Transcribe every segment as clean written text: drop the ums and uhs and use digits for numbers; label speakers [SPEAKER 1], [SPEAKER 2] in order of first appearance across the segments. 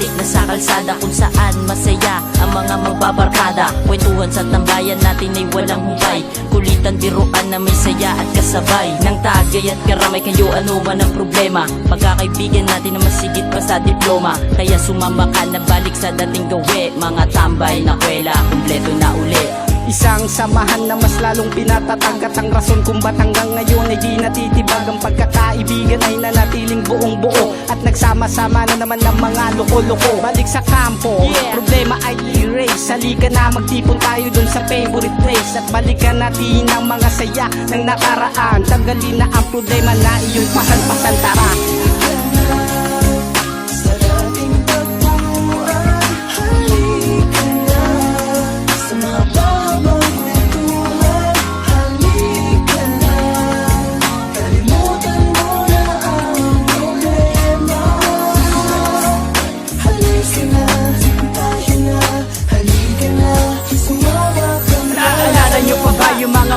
[SPEAKER 1] Tali na sa kalsada kung saan masaya ang mga magbabarkada. Kwentuhan sa tambayan natin ay walang hubay, kulitan biruan na may saya at kasabay. Nang tagay at karamay kayo ano man ang problema, pagkakaibigan natin na masigit pa sa diploma. Kaya sumama ka na balik sa dating gawi, mga tambay na kwela, kumpleto na uli.
[SPEAKER 2] Isang samahan na mas lalong pinatatag at ang rason kung ba't hanggang ngayon ay di natitibag. Ang pagkakaibigan ay nanatiling buong buo at nagsama-sama na naman ng mga loko-loko. Balik sa kampo, problema ay erase. Halika na magtipon tayo dun sa favorite place at balikan natin ang mga saya ng nakaraan. Tanggalin na ang problema na iyong pasan-pasan, tara.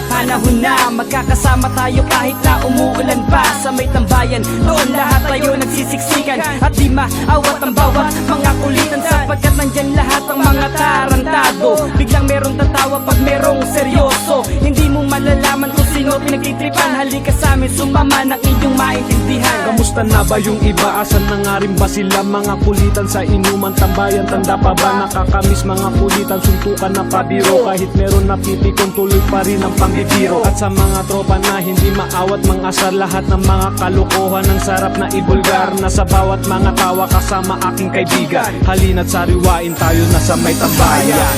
[SPEAKER 2] Panahon na magkakasama tayo kahit na umuulan pa sa may tambayan. Doon lahat tayo nagsisiksikan at di maawat ang bawat mga kulitan, sapagkat nandyan lahat ang mga tarantado. Biglang merong tatawa pag merong seryoso, hindi mo malalaman kung sino pinagtitripan. Halika sa amin, sumama ng iyong maintindihan.
[SPEAKER 3] Kamusta na ba yung iba? Asan na nga rin ba sila? Mga kulitan sa inuman, tambayan, tanda pa ba? Nakakamiss mga kulitan, suntukan na pabiro. Kahit meron napipikon, tuloy pa rin ang pambibiro. At sa mga tropa na hindi maawat mangasar, lahat ng mga kalokohan ang sarap na ibulgar. Na sa bawat mga tawa kasama aking kaibigan, halina't sariwain tayo na sa may tambayan.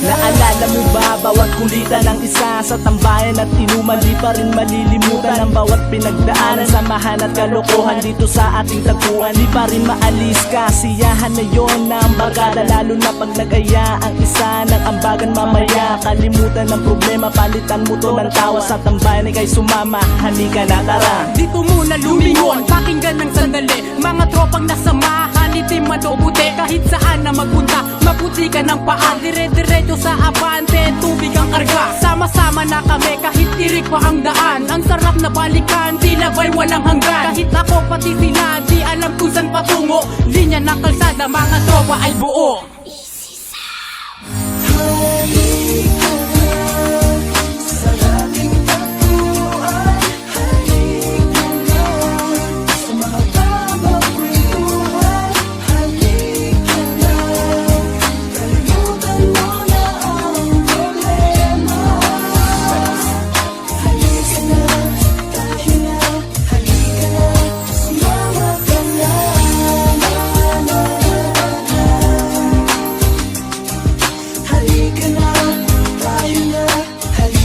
[SPEAKER 2] Naalala mo ba, bawat kulitan ng isa sa tambayan at inuman, di pa rin malilimutan ang bawat pinagdaanan, samahan at kalokohan dito sa ating tagpuan. Di pa rin maalis kasiyahan na yon ng barkada, lalo na pag nag-aya ang isa ng ambagan mamaya. Kalimutan ng problema, palitan mo to ng tawa. Sa tambayan ay kay sumama, halika na, tara.
[SPEAKER 4] Dito muna lumingon, pakinggan ng sandali, mga tropang nasamahan, itim at o puti. Kahit saan na magpunta, maputi ka ng paa, dire-diretso sa abante, tubig ang karga. Sama-sama na kami kahit tirik pa ang daan, ang sarap na balikan, tila ba'y walang hanggan. Kahit ako pati sila, di alam kung saan patungo, linya ng kalsada, mga tropa ay buo.